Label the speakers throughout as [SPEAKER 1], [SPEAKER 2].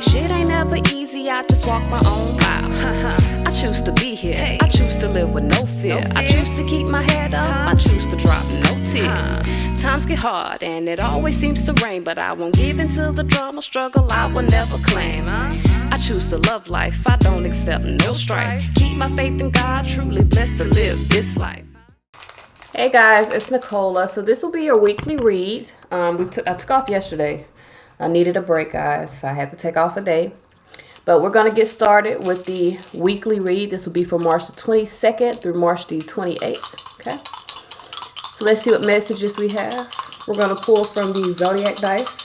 [SPEAKER 1] shit ain't never easy, I just walk my own mile. I choose to be here, I choose to live with no fear. I choose to keep my head up, I choose to drop no tears. Times get hard and it always seems to rain, but I won't give into the drama, struggle I will never claim. I choose to love life, I don't accept no strife. Keep my faith in God, truly blessed to live this life.
[SPEAKER 2] Hey guys, it's Nicola. So this will be your weekly read. I took off yesterday. I needed a break, guys, so I had to take off a day. But we're going to get started with the weekly read. This will be from March the 22nd through March the 28th. Okay. So let's see what messages we have. We're going to pull from the Zodiac dice.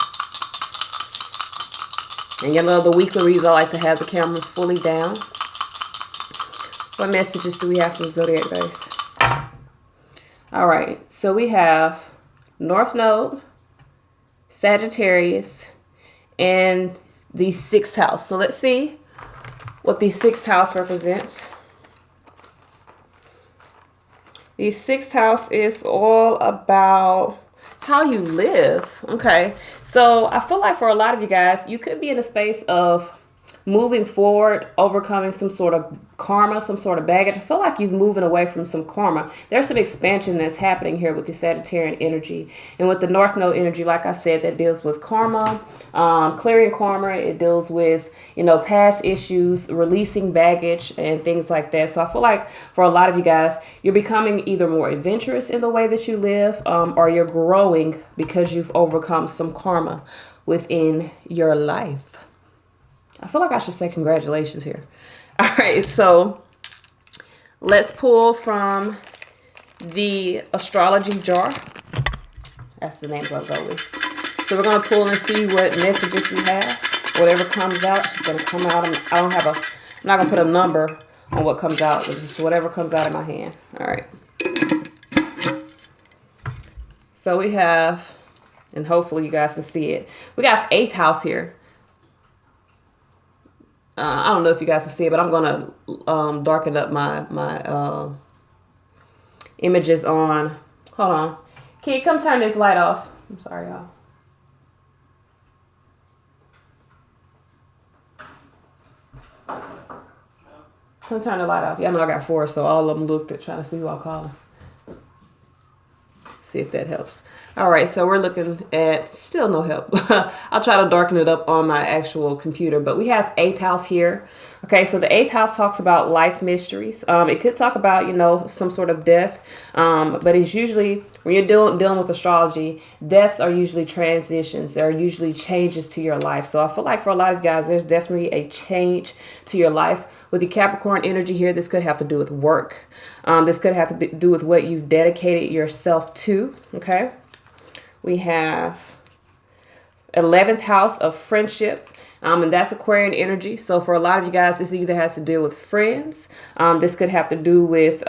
[SPEAKER 2] And you know, the weekly reads, I like to have the camera fully down. What messages do we have from Zodiac dice? All right. So we have North Node, Sagittarius, and the 6th house. So let's see what the 6th house represents. The 6th house is all about how you live. Okay. So I feel like for a lot of you guys, you could be in a space of moving forward, overcoming some sort of karma, some sort of baggage. I feel like you're moving away from some karma. There's some expansion that's happening here with the Sagittarian energy. And with the North Node energy, like I said, that deals with karma, clearing karma. It deals with, you know, past issues, releasing baggage and things like that. So I feel like for a lot of you guys, you're becoming either more adventurous in the way that you live, or you're growing because you've overcome some karma within your life. I feel like I should say congratulations here. All right, so let's pull from the astrology jar. That's the name I'll go with. So we're going to pull and see what messages we have. Whatever comes out, it's going to come out. I'm not going to put a number on what comes out. It's just whatever comes out of my hand. All right. So we have, and hopefully you guys can see it, we got 8th house here. I don't know if you guys can see it, but I'm going to darken up my images on. Hold on. Can you come turn this light off? I'm sorry, y'all. Come turn the light off. Y'all know I got 4, so all of them looked at trying to see who I'm calling. See if that helps. All right, so we're looking at still no help. I'll try to darken it up on my actual computer, but we have 8th house here. Okay, so the 8th house talks about life mysteries. It could talk about, you know, some sort of death, but it's usually, when you're dealing with astrology, deaths are usually transitions. There are usually changes to your life. So I feel like for a lot of guys, there's definitely a change to your life. With the Capricorn energy here, this could have to do with work. This could have to do with what you've dedicated yourself to, okay? We have 11th house of friendship, and that's Aquarian energy. So for a lot of you guys, this either has to do with friends. This could have to do with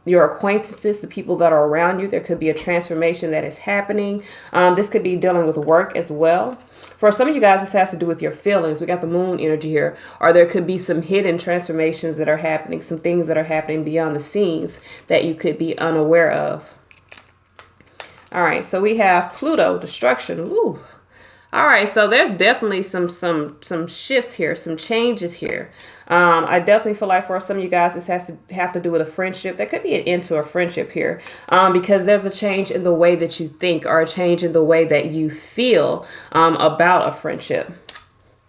[SPEAKER 2] your acquaintances, the people that are around you. There could be a transformation that is happening. This could be dealing with work as well. For some of you guys, this has to do with your feelings. We got the moon energy here, or there could be some hidden transformations that are happening, some things that are happening beyond the scenes that you could be unaware of. All right, so we have Pluto, destruction. Ooh. All right, so there's definitely some shifts here, some changes here. I definitely feel like for some of you guys, this has to have to do with a friendship. There could be an end to a friendship here, because there's a change in the way that you think, or a change in the way that you feel about a friendship.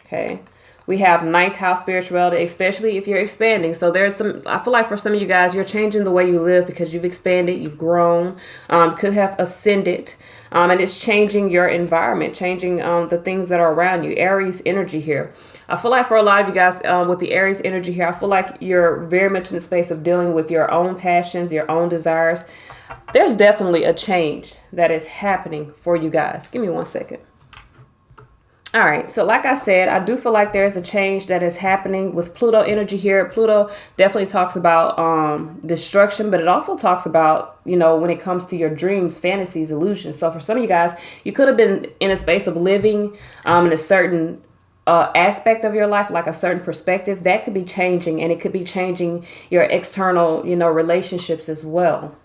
[SPEAKER 2] Okay. We have 9th house spirituality, especially if you're expanding. So there's some, I feel like for some of you guys, you're changing the way you live because you've expanded, you've grown, could have ascended, and it's changing your environment, changing the things that are around you. Aries energy here. I feel like for a lot of you guys with the Aries energy here, I feel like you're very much in the space of dealing with your own passions, your own desires. There's definitely a change that is happening for you guys. Give me 1 second. All right, so like I said, I do feel like there's a change that is happening with Pluto energy here. Pluto definitely talks about destruction, but it also talks about, you know, when it comes to your dreams, fantasies, illusions. So for some of you guys, you could have been in a space of living in a certain aspect of your life, like a certain perspective that could be changing, and it could be changing your external, you know, relationships as well.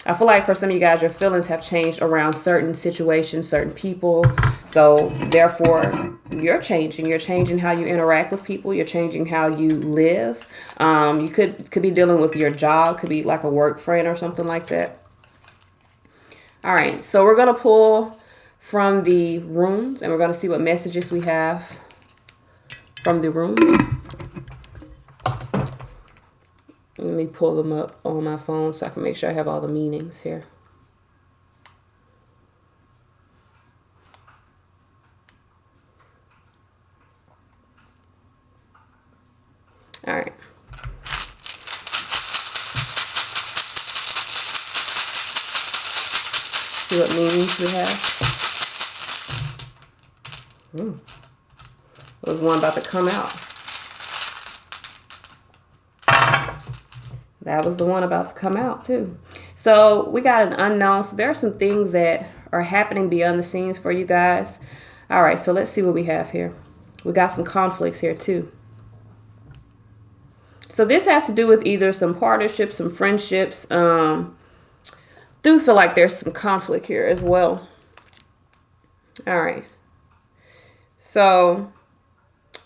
[SPEAKER 2] I feel like for some of you guys, your feelings have changed around certain situations, certain people. So therefore, you're changing. You're changing how you interact with people. You're changing how you live. You could be dealing with your job. Could be like a work friend or something like that. All right. So we're going to pull from the runes, and we're going to see what messages we have from the runes. Let me pull them up on my phone so I can make sure I have all the meanings here. All right. See what meanings we have. There's one about to come out. That was the one about to come out too. So we got an unknown. So there are some things that are happening beyond the scenes for you guys. All right, so let's see what we have here. We got some conflicts here too. So this has to do with either some partnerships, some friendships. Do feel like there's some conflict here as well. All right. So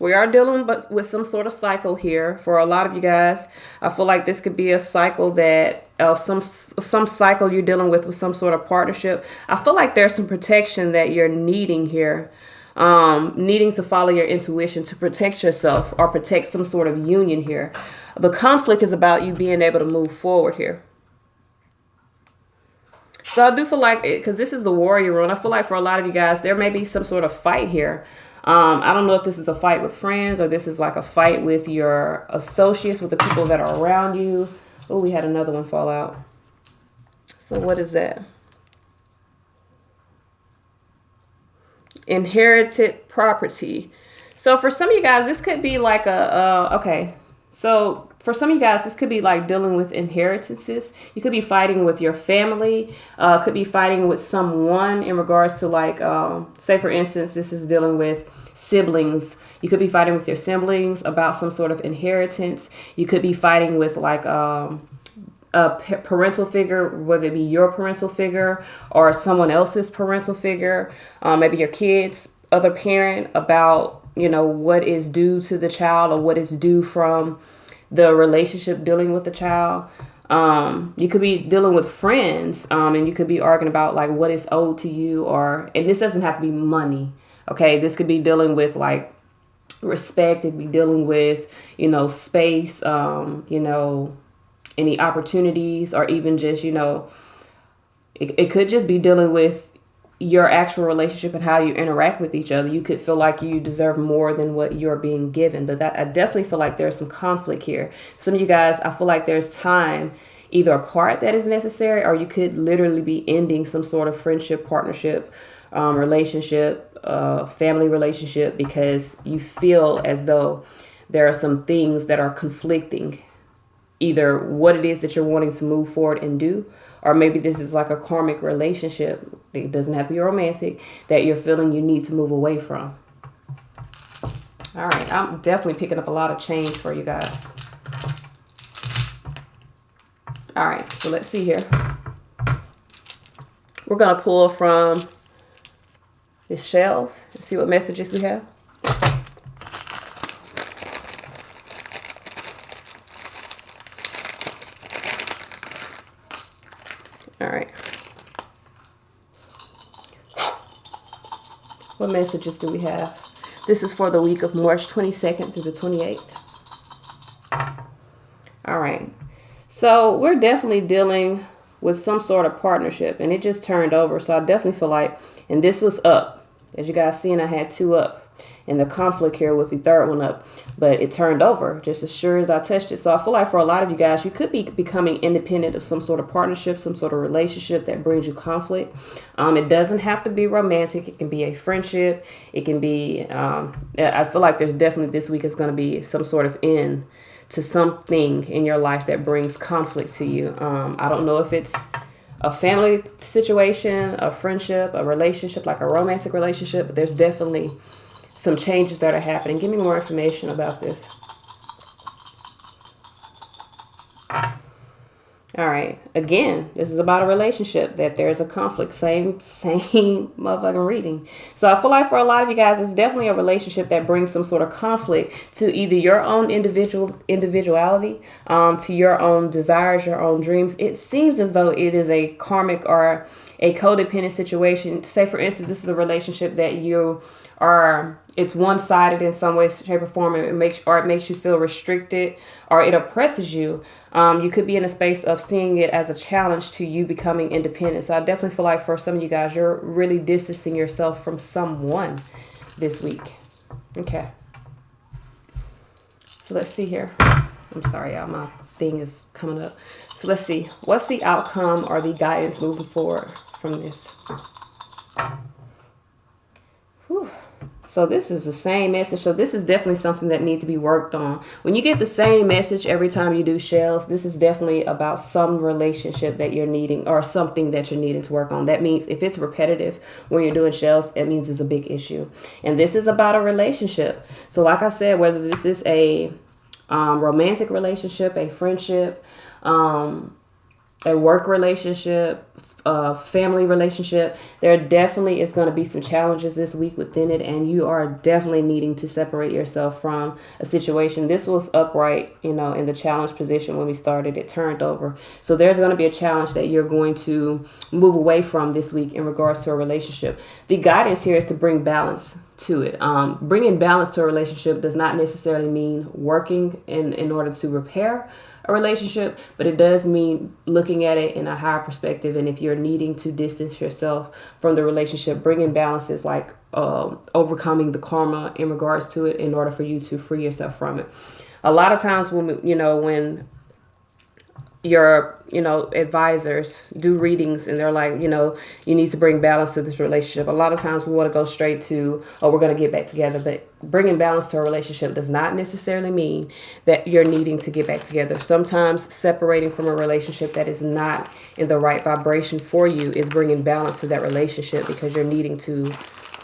[SPEAKER 2] we are dealing with some sort of cycle here for a lot of you guys. I feel like this could be a cycle that some cycle you're dealing with some sort of partnership. I feel like there's some protection that you're needing here. Needing to follow your intuition to protect yourself or protect some sort of union here. The conflict is about you being able to move forward here. So I do feel like, because this is the warrior rune, I feel like for a lot of you guys, there may be some sort of fight here. I don't know if this is a fight with friends or this is like a fight with your associates, with the people that are around you. Oh, we had another one fall out. So what is that? Inherited property. So for some of you guys, this could be like okay. So for some of you guys, this could be like dealing with inheritances. You could be fighting with your family, could be fighting with someone in regards to like, say for instance, this is dealing with siblings. You could be fighting with your siblings about some sort of inheritance. You could be fighting with like a parental figure, whether it be your parental figure or someone else's parental figure, maybe your kids, other parent, about, you know, what is due to the child or what is due from the relationship dealing with the child. You could be dealing with friends, and you could be arguing about like what is owed to you, and this doesn't have to be money. Okay. This could be dealing with like respect. It could be dealing with, you know, space, you know, any opportunities, or even just, you know, it could just be dealing with your actual relationship and how you interact with each other. You could feel like you deserve more than what you're being given. But I definitely feel like there's some conflict here. Some of you guys, I feel like there's time either apart that is necessary, or you could literally be ending some sort of friendship, partnership, relationship, family relationship, because you feel as though there are some things that are conflicting. Either what it is that you're wanting to move forward and do, or maybe this is like a karmic relationship. It doesn't have to be romantic, that you're feeling you need to move away from. All right. I'm definitely picking up a lot of change for you guys. All right. So let's see here. We're going to pull from the shells and see what messages we have. All right. What messages do we have? This is for the week of March 22nd through the 28th. All right. So we're definitely dealing with some sort of partnership, and it just turned over. So I definitely feel like, and this was up. As you guys seen, I had 2 up. And the conflict here was the 3rd one up, but it turned over just as sure as I touched it. So I feel like for a lot of you guys, you could be becoming independent of some sort of partnership, some sort of relationship that brings you conflict. It doesn't have to be romantic. It can be a friendship. It can be, I feel like there's definitely this week is going to be some sort of end to something in your life that brings conflict to you. I don't know if it's a family situation, a friendship, a relationship, like a romantic relationship, but there's definitely some changes that are happening. Give me more information about this. All right. Again, this is about a relationship that there's a conflict. Same motherfucking reading. So I feel like for a lot of you guys, it's definitely a relationship that brings some sort of conflict to either your own individuality, to your own desires, your own dreams. It seems as though it is a karmic or a codependent situation. Say, for instance, this is a relationship that you are, it's one-sided in some way, shape, or form. It makes you feel restricted, or it oppresses you. You could be in a space of seeing it as a challenge to you becoming independent. So I definitely feel like for some of you guys, you're really distancing yourself from someone this week. Okay. So let's see here. I'm sorry, y'all. My thing is coming up. So let's see. What's the outcome or the guidance moving forward from this? Whew. So this is the same message. So this is definitely something that needs to be worked on. When you get the same message every time you do shells, this is definitely about some relationship that you're needing, or something that you're needing to work on. That means if it's repetitive when you're doing shells, it means it's a big issue. And this is about a relationship. So like I said, whether this is a romantic relationship, a friendship, a work relationship, family relationship, there definitely is going to be some challenges this week within it, and you are definitely needing to separate yourself from a situation. This was upright, in the challenge position when we started. It turned over. So there's going to be a challenge that you're going to move away from this week in regards to a relationship. The guidance here is to bring balance to it. Bringing balance to a relationship does not necessarily mean working in order to repair a relationship, but it does mean looking at it in a higher perspective. And if you're needing to distance yourself from the relationship, bringing balance is like overcoming the karma in regards to it in order for you to free yourself from it. A lot of times when your advisors do readings and they're like, you need to bring balance to this relationship, a lot of times we want to go straight to, oh, we're going to get back together. But bringing balance to a relationship does not necessarily mean that you're needing to get back together. Sometimes separating from a relationship that is not in the right vibration for you is bringing balance to that relationship, because you're needing to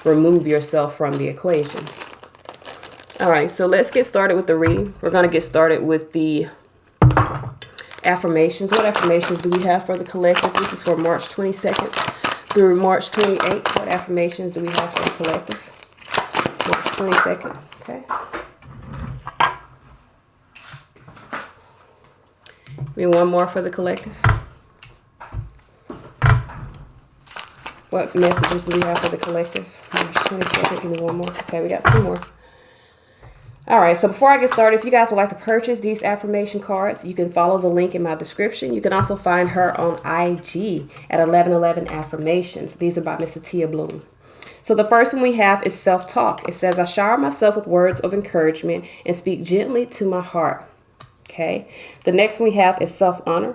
[SPEAKER 2] remove yourself from the equation. All right, so let's get started with the reading. We're going to get started with the affirmations. What affirmations do we have for the collective? This is for March 22nd through March 28th. What affirmations do we have for the collective? March 22nd. Okay. We have one more for the collective. What messages do we have for the collective? March 22nd. Give me one more. Okay, we got two more. All right, so before I get started, if you guys would like to purchase these affirmation cards, you can follow the link in my description. You can also find her on IG at 1111 Affirmations. These are by Miss Tia Bloom. So the first one we have is self-talk. It says, I shower myself with words of encouragement and speak gently to my heart. Okay. The next one we have is self-honor.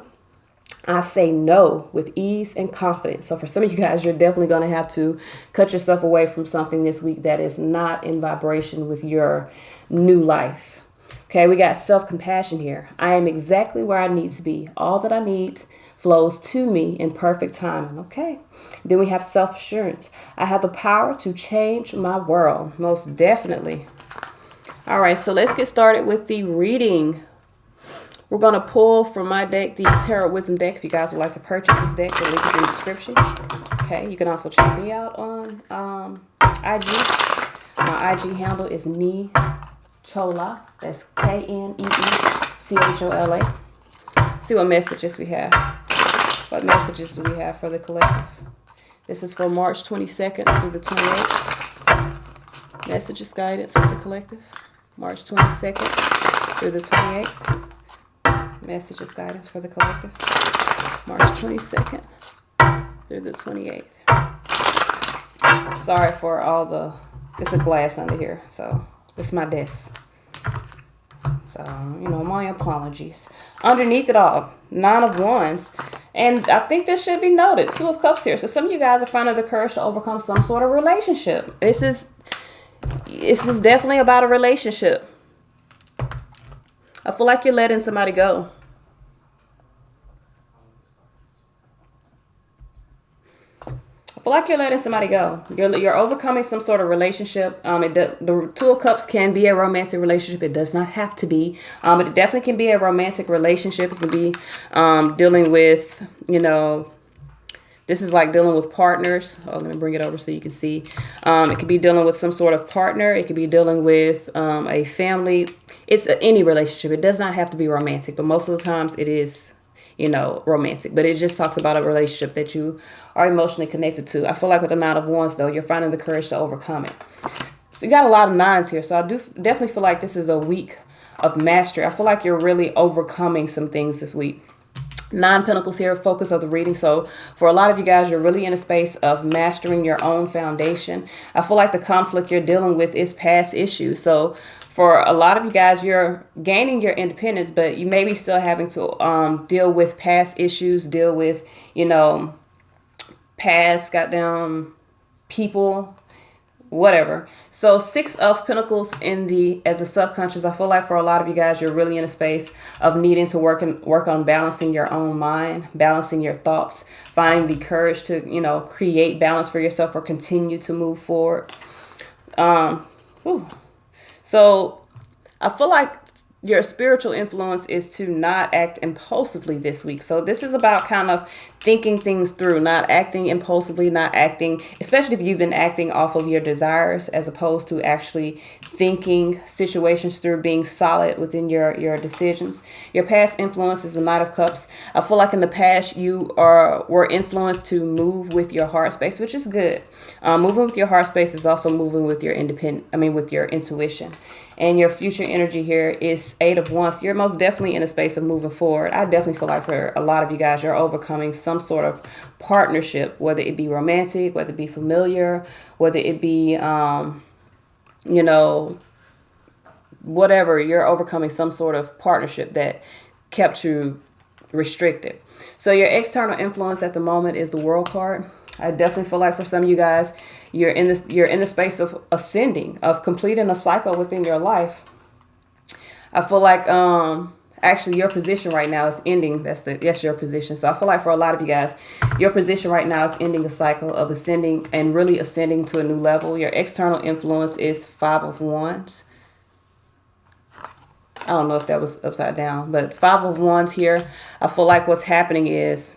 [SPEAKER 2] I say no with ease and confidence. So for some of you guys, you're definitely going to have to cut yourself away from something this week that is not in vibration with your new life. Okay, we got self-compassion here. I am exactly where I need to be. All that I need flows to me in perfect timing. Okay. Then we have self-assurance. I have the power to change my world. Most definitely. All right, so let's get started with the reading. We're going to pull from my deck, the Tarot Wisdom deck. If you guys would like to purchase this deck, the link is in the description. Okay, you can also check me out on IG. My IG handle is neecola. That's KNEECHOLA. See what messages we have. What messages do we have for the collective? This is for March 22nd through the 28th. Messages, guidance for the collective. March 22nd through the 28th. Messages, guidance for the collective. March 22nd through the 28th. Sorry for all the, it's a glass under here, so it's my desk. So, my apologies. Underneath it all, 9 of Wands. And I think this should be noted, 2 of Cups here. So some of you guys are finding the courage to overcome some sort of relationship. This is definitely about a relationship. I feel like you're letting somebody go. I feel like you're letting somebody go. You're overcoming some sort of relationship. The Two of Cups can be a romantic relationship. It does not have to be, but it definitely can be a romantic relationship. It can be dealing with, this is like dealing with partners. Oh, let me bring it over so you can see. It could be dealing with some sort of partner. It could be dealing with a family. It's any relationship. It does not have to be romantic, but most of the times it is, romantic. But it just talks about a relationship that you are emotionally connected to. I feel like with the Nine of Wands, though, you're finding the courage to overcome it. So you got a lot of nines here. So I do definitely feel like this is a week of mastery. I feel like you're really overcoming some things this week. 9 Pentacles here, focus of the reading. So for a lot of you guys, you're really in a space of mastering your own foundation. I feel like the conflict you're dealing with is past issues. So for a lot of you guys, you're gaining your independence, but you may be still having to deal with past issues, deal with, past goddamn people, whatever. So 6 of Pentacles as a subconscious. I feel like for a lot of you guys, you're really in a space of needing to work on balancing your own mind, balancing your thoughts, finding the courage to, create balance for yourself or continue to move forward. So I feel like your spiritual influence is to not act impulsively this week. So this is about kind of thinking things through, not acting impulsively, not acting, especially if you've been acting off of your desires as opposed to actually thinking situations through, being solid within your decisions. Your past influence is the Knight of Cups. I feel like in the past you were influenced to move with your heart space, which is good. Moving with your heart space is also moving with your with your intuition. And your future energy here is 8 of Wands. You're most definitely in a space of moving forward. I definitely feel like for a lot of you guys, you're overcoming some sort of partnership, whether it be romantic, whether it be familiar, whether it be, whatever. You're overcoming some sort of partnership that kept you restricted. So your external influence at the moment is the World card. I definitely feel like for some of you guys, you're in the space of ascending, of completing a cycle within your life. I feel like actually your position right now is ending. That's your position. So I feel like for a lot of you guys, your position right now is ending a cycle of ascending and really ascending to a new level. Your external influence is 5 of Wands. I don't know if that was upside down, but 5 of Wands here. I feel like what's happening is,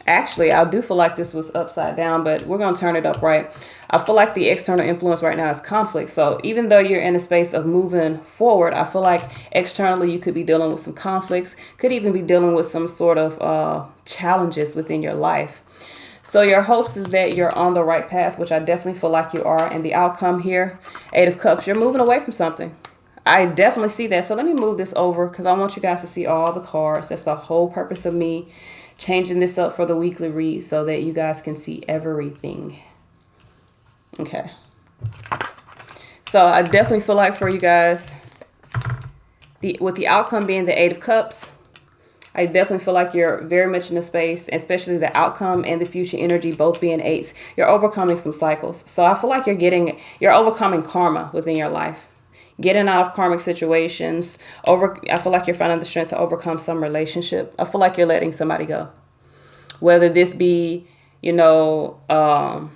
[SPEAKER 2] actually, I do feel like this was upside down, but we're going to turn it up right. I feel like the external influence right now is conflict. So even though you're in a space of moving forward, I feel like externally you could be dealing with some conflicts, could even be dealing with some sort of challenges within your life. So your hopes is that you're on the right path, which I definitely feel like you are. And the outcome here, 8 of Cups, you're moving away from something. I definitely see that. So let me move this over because I want you guys to see all the cards. That's the whole purpose of me changing this up for the weekly read so that you guys can see everything. Okay. So I definitely feel like for you guys, with the outcome being the 8 of Cups, I definitely feel like you're very much in a space, especially the outcome and the future energy both being 8s. You're overcoming some cycles. So I feel like you're overcoming karma within your life. Getting out of karmic situations. I feel like you're finding the strength to overcome some relationship. I feel like you're letting somebody go. Whether this be, a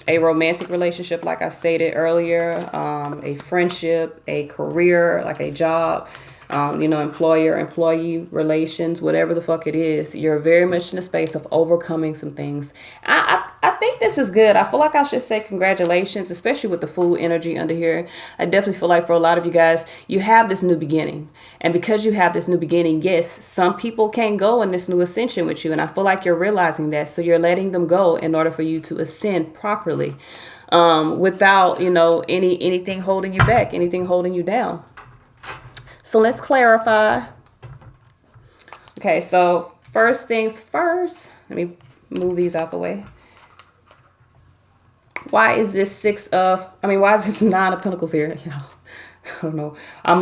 [SPEAKER 2] romantic relationship, like I stated earlier, a friendship, a career, like a job, employer-employee relations, whatever the fuck it is, you're very much in a space of overcoming some things. I think this is good. I feel like I should say congratulations, especially with the Fool energy under here. I definitely feel like for a lot of you guys, you have this new beginning. And because you have this new beginning, yes, some people can't go in this new ascension with you. And I feel like you're realizing that. So you're letting them go in order for you to ascend properly, without, anything holding you back, anything holding you down. So let's clarify. Okay, so first things first. Let me move these out the way. Why is this why is this 9 of Pentacles here? I don't know. I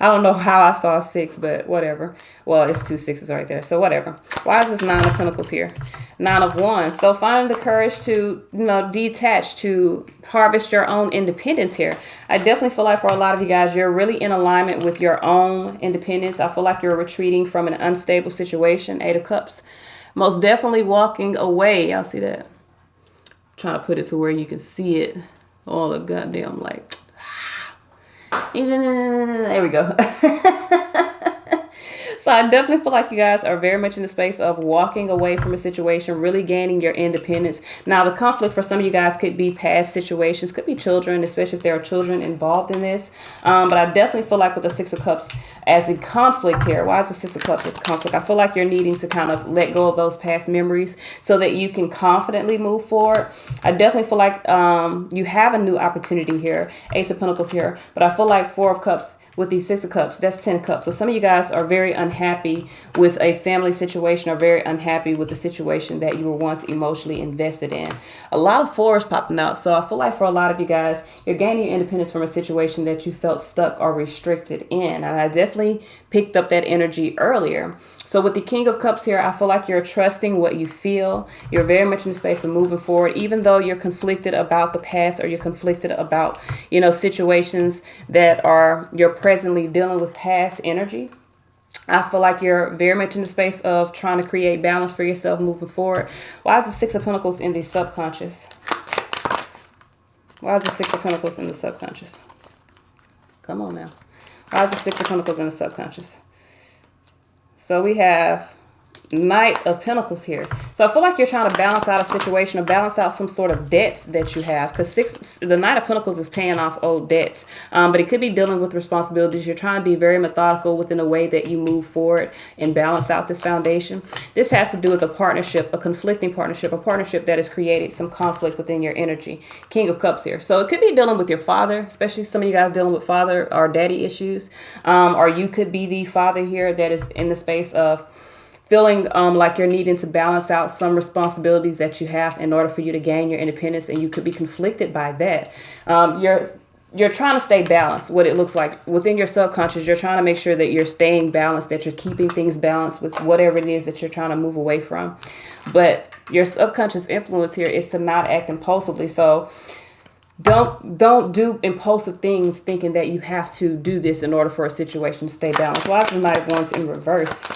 [SPEAKER 2] don't know how I saw 6, but whatever. Well, it's 2 6s right there, so whatever. Why is this 9 of Pentacles here? 9 of Wands. So finding the courage to, detach, to harvest your own independence here. I definitely feel like for a lot of you guys, you're really in alignment with your own independence. I feel like you're retreating from an unstable situation, 8 of Cups. Most definitely walking away. Y'all see that? I'm trying to put it to where you can see it. All the goddamn like. There we go. So I definitely feel like you guys are very much in the space of walking away from a situation, really gaining your independence. Now, the conflict for some of you guys could be past situations, could be children, especially if there are children involved in this. But I definitely feel like with the Six of Cups as a conflict here, why is the Six of Cups with conflict? I feel like you're needing to kind of let go of those past memories so that you can confidently move forward. I definitely feel like you have a new opportunity here, Ace of Pentacles here, but I feel like Four of Cups with these Six of Cups, that's 10 Cups. So some of you guys are very unhappy with a family situation, or very unhappy with the situation that you were once emotionally invested in. A lot of fours popping out. So I feel like for a lot of you guys, you're gaining your independence from a situation that you felt stuck or restricted in. And I definitely picked up that energy earlier. So with the King of Cups here, I feel like you're trusting what you feel. You're very much in the space of moving forward, even though you're conflicted about the past, or you're conflicted about, situations that you're presently dealing with past energy. I feel like you're very much in the space of trying to create balance for yourself moving forward. Why is the Six of Pentacles in the subconscious? Why is the Six of Pentacles in the subconscious? Come on now. Why is the Six of Pentacles in the subconscious? So we have Knight of Pentacles here. So I feel like you're trying to balance out a situation, or balance out some sort of debts that you have, because the Knight of Pentacles is paying off old debts, but it could be dealing with responsibilities. You're trying to be very methodical within the way that you move forward and balance out this foundation. This has to do with a partnership, a conflicting partnership, a partnership that has created some conflict within your energy. King of Cups here. So it could be dealing with your father, especially some of you guys dealing with father or daddy issues, or you could be the father here that is in the space of feeling like you're needing to balance out some responsibilities that you have in order for you to gain your independence, and you could be conflicted by that. You're trying to stay balanced. What it looks like within your subconscious, you're trying to make sure that you're staying balanced, that you're keeping things balanced with whatever it is that you're trying to move away from. But your subconscious influence here is to not act impulsively. So don't do impulsive things thinking that you have to do this in order for a situation to stay balanced. Why is the Knight of Wands in reverse?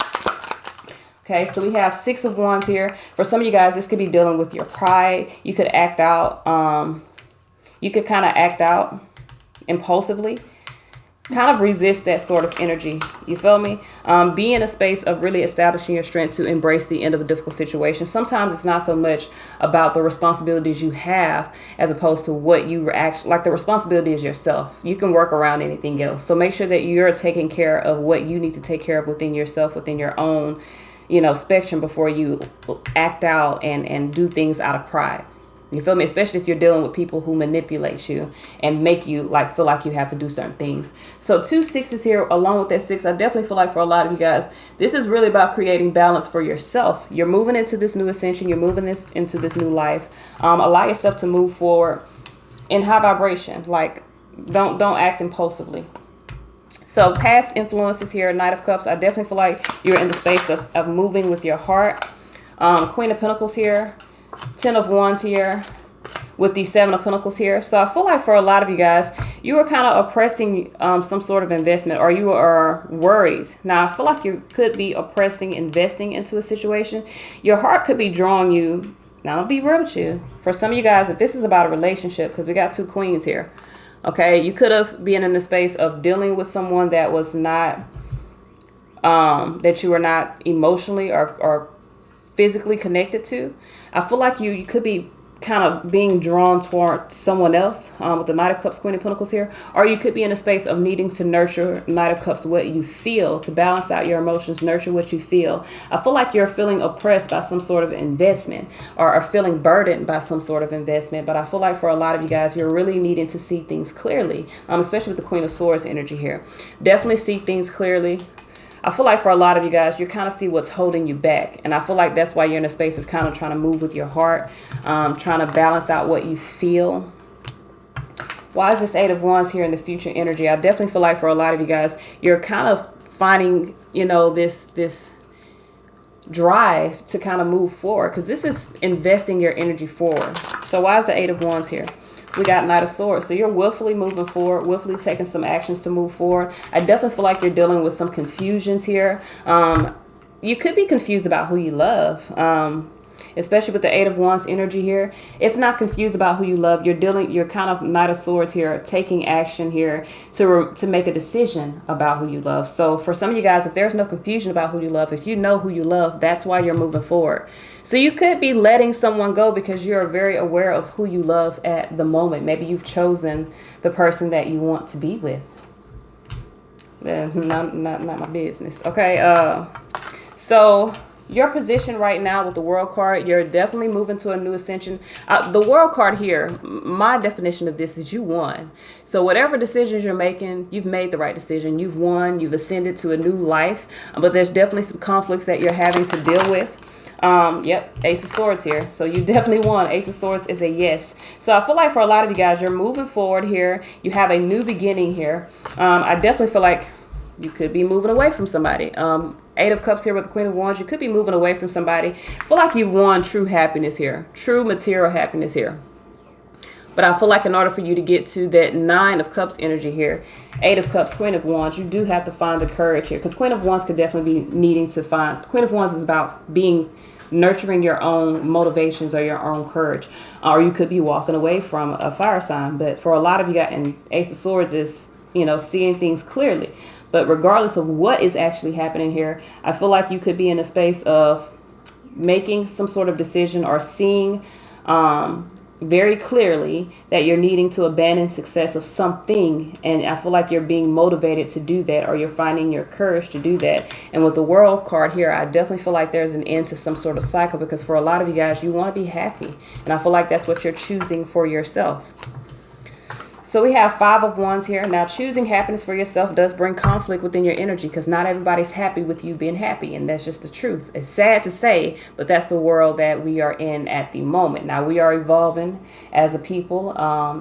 [SPEAKER 2] Okay, so we have Six of Wands here. For some of you guys, this could be dealing with your pride. You could act out. You could kind of act out impulsively. Kind of resist that sort of energy. You feel me? Be in a space of really establishing your strength to embrace the end of a difficult situation. Sometimes it's not so much about the responsibilities you have as opposed to what you actually, like the responsibility is yourself. You can work around anything else. So make sure that you're taking care of what you need to take care of within yourself, within your own spectrum, before you act out and do things out of pride. You feel me? Especially if you're dealing with people who manipulate you and make you feel like you have to do certain things. So 2 6s here, along with that 6, I definitely feel like for a lot of you guys, this is really about creating balance for yourself. You're moving into this new ascension. You're moving into this new life. Allow yourself to move forward in high vibration. Like, don't act impulsively. So past influences here, Knight of Cups, I definitely feel like you're in the space of moving with your heart. Queen of Pentacles here, 10 of Wands here, with the 7 of Pentacles here. So I feel like for a lot of you guys, you are kind of oppressing some sort of investment, or you are worried. Now, I feel like you could be oppressing investing into a situation. Your heart could be drawing you. Now, I'll be real with you. For some of you guys, if this is about a relationship, because we got 2 queens here. Okay, you could have been in the space of dealing with someone that was not, that you were not emotionally or physically connected to. I feel like you could be kind of being drawn toward someone else with the Knight of Cups, Queen of Pentacles here. Or you could be in a space of needing to nurture, Knight of Cups, what you feel, to balance out your emotions, nurture what you feel. I feel like you're feeling oppressed by some sort of investment, or are feeling burdened by some sort of investment. But I feel like for a lot of you guys, you're really needing to see things clearly, especially with the Queen of Swords energy here. Definitely see things clearly. I feel like for a lot of you guys, you kind of see what's holding you back. And I feel like that's why you're in a space of kind of trying to move with your heart, trying to balance out what you feel. Why is this 8 of Wands here in the future energy? I definitely feel like for a lot of you guys, you're kind of finding, this drive to kind of move forward, because this is investing your energy forward. So why is the 8 of Wands here? We got Knight of Swords. So you're willfully moving forward, willfully taking some actions to move forward. I definitely feel like you're dealing with some confusions here. you could be confused about who you love. Especially with the Eight of Wands energy here. If not confused about who you love, you're kind of Knight of Swords here, taking action here to make a decision about who you love. So for some of you guys, if there's no confusion about who you love, if you know who you love, that's why you're moving forward. So you could be letting someone go because you're very aware of who you love at the moment. Maybe you've chosen the person that you want to be with. Not my business. Okay. So your position right now with the World card, you're definitely moving to a new ascension. The World card here, my definition of this is you won. So whatever decisions you're making, you've made the right decision. You've won. You've ascended to a new life. But there's definitely some conflicts that you're having to deal with. Yep, Ace of Swords here. So you definitely won. Ace of Swords is a yes. So I feel like for a lot of you guys, you're moving forward here. You have a new beginning here. I definitely feel like you could be moving away from somebody. Eight of Cups here with the Queen of Wands. You could be moving away from somebody. I feel like you've won true happiness here. True material happiness here. But I feel like in order for you to get to that Nine of Cups energy here, Eight of Cups, Queen of Wands, you do have to find the courage here. Because Queen of Wands could definitely be needing to find. Queen of Wands is about nurturing your own motivations or your own courage. Or you could be walking away from a fire sign. But for a lot of you guys, and Ace of Swords is, seeing things clearly. But regardless of what is actually happening here, I feel like you could be in a space of making some sort of decision or seeing very clearly that you're needing to abandon success of something. And I feel like you're being motivated to do that, or you're finding your courage to do that. And with the World card here, I definitely feel like there's an end to some sort of cycle, because for a lot of you guys, you want to be happy. And I feel like that's what you're choosing for yourself. So we have Five of Wands here. Now, choosing happiness for yourself does bring conflict within your energy, because not everybody's happy with you being happy. And that's just the truth. It's sad to say, but that's the world that we are in at the moment. Now, we are evolving as a people,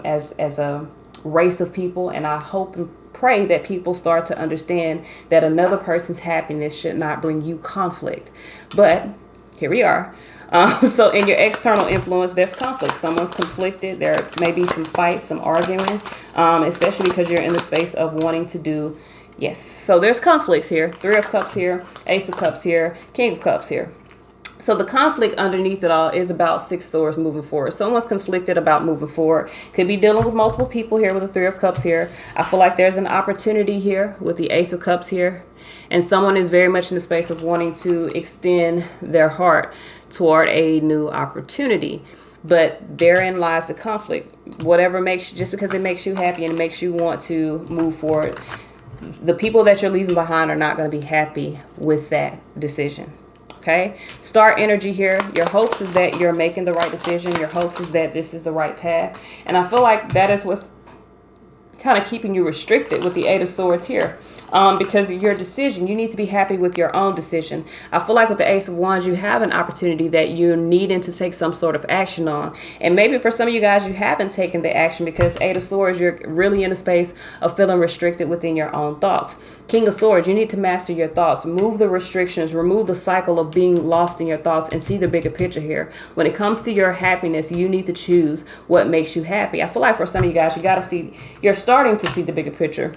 [SPEAKER 2] as a race of people. And I hope and pray that people start to understand that another person's happiness should not bring you conflict. But here we are. So in your external influence, there's conflict. Someone's conflicted. There may be some fights, some arguing, especially because you're in the space of wanting to do, yes. So there's conflicts here. Three of Cups here, Ace of Cups here, King of Cups here. So the conflict underneath it all is about Six Swords moving forward. Someone's conflicted about moving forward. Could be dealing with multiple people here with the Three of Cups here. I feel like there's an opportunity here with the Ace of Cups here. And someone is very much in the space of wanting to extend their heart toward a new opportunity. But therein lies the conflict. Whatever makes, just because it makes you happy and it makes you want to move forward, the people that you're leaving behind are not going to be happy with that decision. Okay, Star energy here. Your hopes is that you're making the right decision. Your hopes is that this is the right path. And I feel like that is what's kind of keeping you restricted with the Eight of Swords here. Because of your decision, you need to be happy with your own decision. I feel like with the Ace of Wands, you have an opportunity that you're needing to take some sort of action on. And maybe for some of you guys, you haven't taken the action because Eight of Swords, you're really in a space of feeling restricted within your own thoughts. King of Swords, you need to master your thoughts. Move the restrictions, remove the cycle of being lost in your thoughts, and see the bigger picture here. When it comes to your happiness, you need to choose what makes you happy. I feel like for some of you guys, you're starting to see the bigger picture.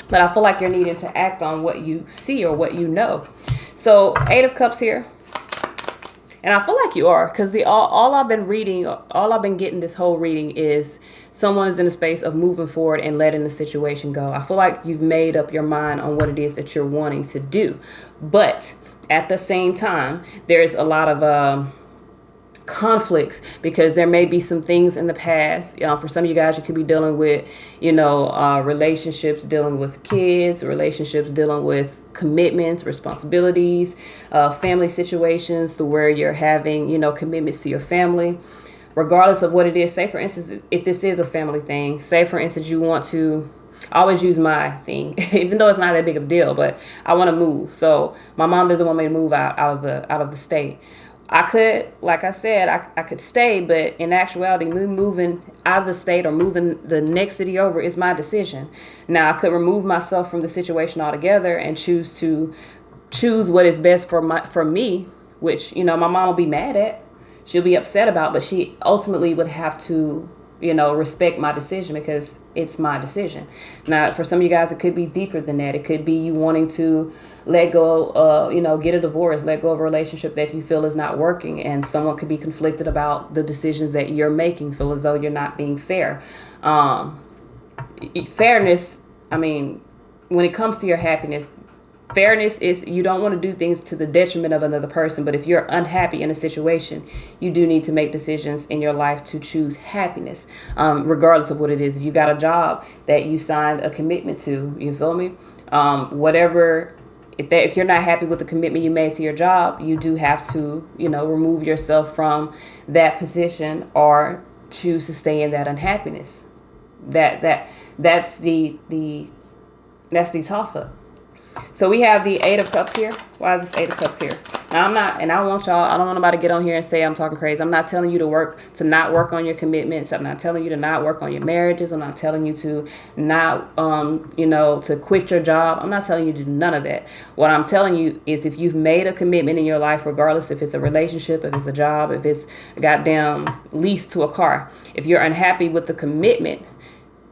[SPEAKER 2] But I feel like you're needing to act on what you see or what you know. So Eight of Cups here. And I feel like you are, because all I've been reading, all I've been getting this whole reading is someone is in a space of moving forward and letting the situation go. I feel like you've made up your mind on what it is that you're wanting to do. But at the same time, there's a lot of conflicts, because there may be some things in the past. For some of you guys, you could be dealing with, relationships, dealing with kids, relationships, dealing with commitments, responsibilities, family situations to where you're having, commitments to your family. Regardless of what it is, say for instance, if this is a family thing, say for instance, you want to, I always use my thing, even though it's not that big of a deal, but I want to move. So my mom doesn't want me to move out of the state. I could, like I said, I could stay, but in actuality, me moving out of the state or moving the next city over is my decision. Now, I could remove myself from the situation altogether and choose what is best for me, which, my mom will be mad at. She'll be upset about, but she ultimately would have to respect my decision because it's my decision. Now, for some of you guys, it could be deeper than that. It could be you wanting to let go, get a divorce, let go of a relationship that you feel is not working. And someone could be conflicted about the decisions that you're making, feel as though you're not being fair. Fairness, when it comes to your happiness, fairness is you don't want to do things to the detriment of another person. But if you're unhappy in a situation, you do need to make decisions in your life to choose happiness, regardless of what it is. If you got a job that you signed a commitment to, you feel me? If you're not happy with the commitment you made to your job, you do have to, remove yourself from that position or choose to stay in that unhappiness. That's the toss up. So we have the Eight of Cups here. Why is this Eight of Cups here? Now I don't want nobody to get on here and say I'm talking crazy. I'm not telling you to not work on your commitments. I'm not telling you to not work on your marriages. I'm not telling you to not, to quit your job. I'm not telling you to do none of that. What I'm telling you is if you've made a commitment in your life, regardless if it's a relationship, if it's a job, if it's a goddamn lease to a car, if you're unhappy with the commitment,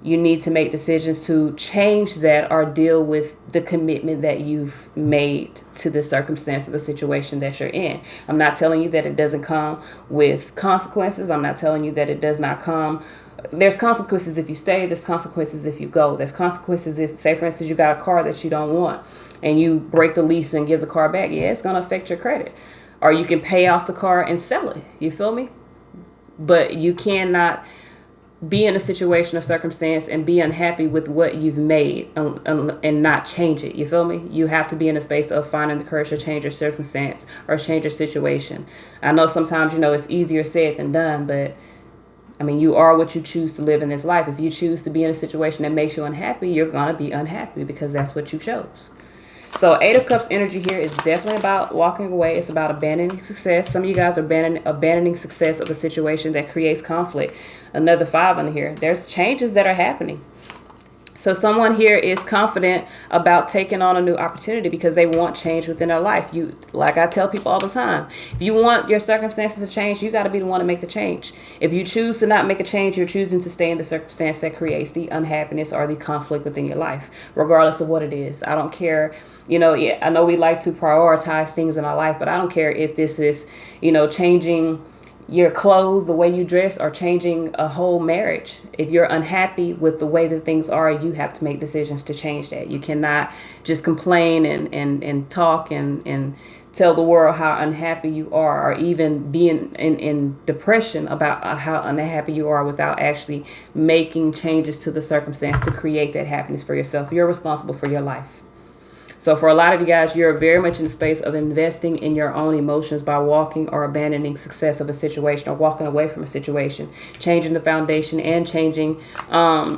[SPEAKER 2] you need to make decisions to change that or deal with the commitment that you've made to the circumstance of the situation that you're in. I'm not telling you that it doesn't come with consequences. I'm not telling you that it does not come. There's consequences if you stay. There's consequences if you go. There's consequences if, say, for instance, you got a car that you don't want and you break the lease and give the car back. Yeah, it's going to affect your credit. Or you can pay off the car and sell it. You feel me? But you cannot be in a situation or circumstance and be unhappy with what you've made and not change it. You feel me? You have to be in a space of finding the courage to change your circumstance or change your situation. I know sometimes, it's easier said than done, but you are what you choose to live in this life. If you choose to be in a situation that makes you unhappy, you're going to be unhappy because that's what you chose. So Eight of Cups energy here is definitely about walking away. It's about abandoning success. Some of you guys are abandoning success of a situation that creates conflict. Another 5 under here. There's changes that are happening. So someone here is confident about taking on a new opportunity because they want change within their life. Like I tell people all the time, if you want your circumstances to change, you got to be the one to make the change. If you choose to not make a change, you're choosing to stay in the circumstance that creates the unhappiness or the conflict within your life, regardless of what it is. I don't care. I know we like to prioritize things in our life, but I don't care if this is, changing your clothes, the way you dress, or changing a whole marriage. If you're unhappy with the way that things are, you have to make decisions to change that. You cannot just complain and talk and tell the world how unhappy you are, or even be in depression about how unhappy you are without actually making changes to the circumstance to create that happiness for yourself. You're responsible for your life. So for a lot of you guys, you're very much in the space of investing in your own emotions by walking or abandoning success of a situation or walking away from a situation, changing the foundation and changing how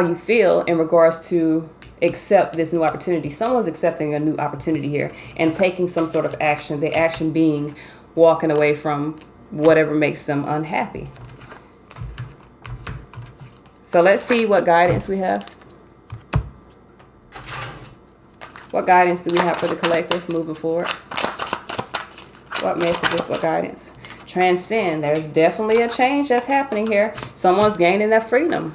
[SPEAKER 2] you feel in regards to accept this new opportunity. Someone's accepting a new opportunity here and taking some sort of action, the action being walking away from whatever makes them unhappy. So let's see what guidance we have. What guidance do we have for the collective moving forward? What messages, what guidance? Transcend. There's definitely a change that's happening here. Someone's gaining their freedom.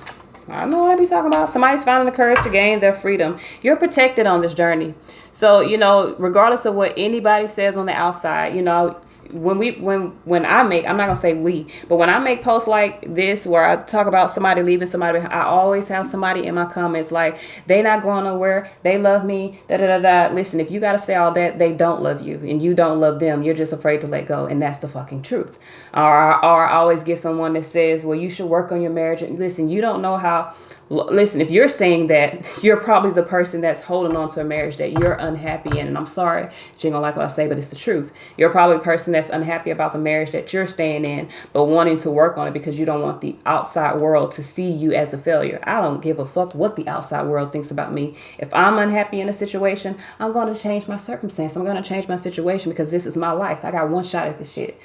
[SPEAKER 2] I know what I be talking about. Somebody's finding the courage to gain their freedom. You're protected on this journey. So, regardless of what anybody says on the outside, when I make, I'm not going to say we, but when I make posts like this, where I talk about somebody leaving somebody, I always have somebody in my comments like, they not going nowhere. They love me. Listen, if you got to say all that, they don't love you and you don't love them. You're just afraid to let go. And that's the fucking truth. Or I always get someone that says, well, you should work on your marriage. And listen, you don't know how. Listen, if you're saying that, you're probably the person that's holding on to a marriage that you're unhappy in. And I'm sorry, you ain't gonna like what I say, but it's the truth. You're probably the person that's unhappy about the marriage that you're staying in, but wanting to work on it because you don't want the outside world to see you as a failure. I don't give a fuck what the outside world thinks about me. If I'm unhappy in a situation, I'm going to change my circumstance. I'm going to change my situation because this is my life. I got one shot at this shit.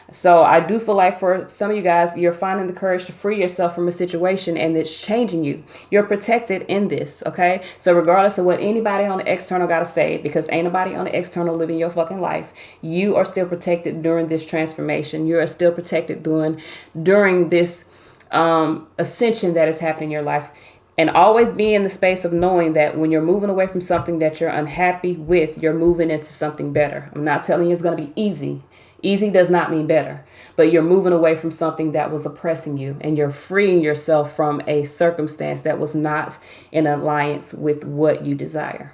[SPEAKER 2] So I do feel like for some of you guys, you're finding the courage to free yourself from a situation and it's changing you. You're protected in this, okay? So regardless of what anybody on the external got to say, because ain't nobody on the external living your fucking life, you are still protected during this transformation. You are still protected during this ascension that is happening in your life. And always be in the space of knowing that when you're moving away from something that you're unhappy with, you're moving into something better. I'm not telling you it's going to be easy. Easy does not mean better. But you're moving away from something that was oppressing you. And you're freeing yourself from a circumstance that was not in alliance with what you desire.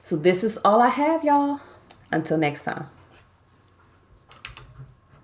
[SPEAKER 2] So this is all I have, y'all. Until next time.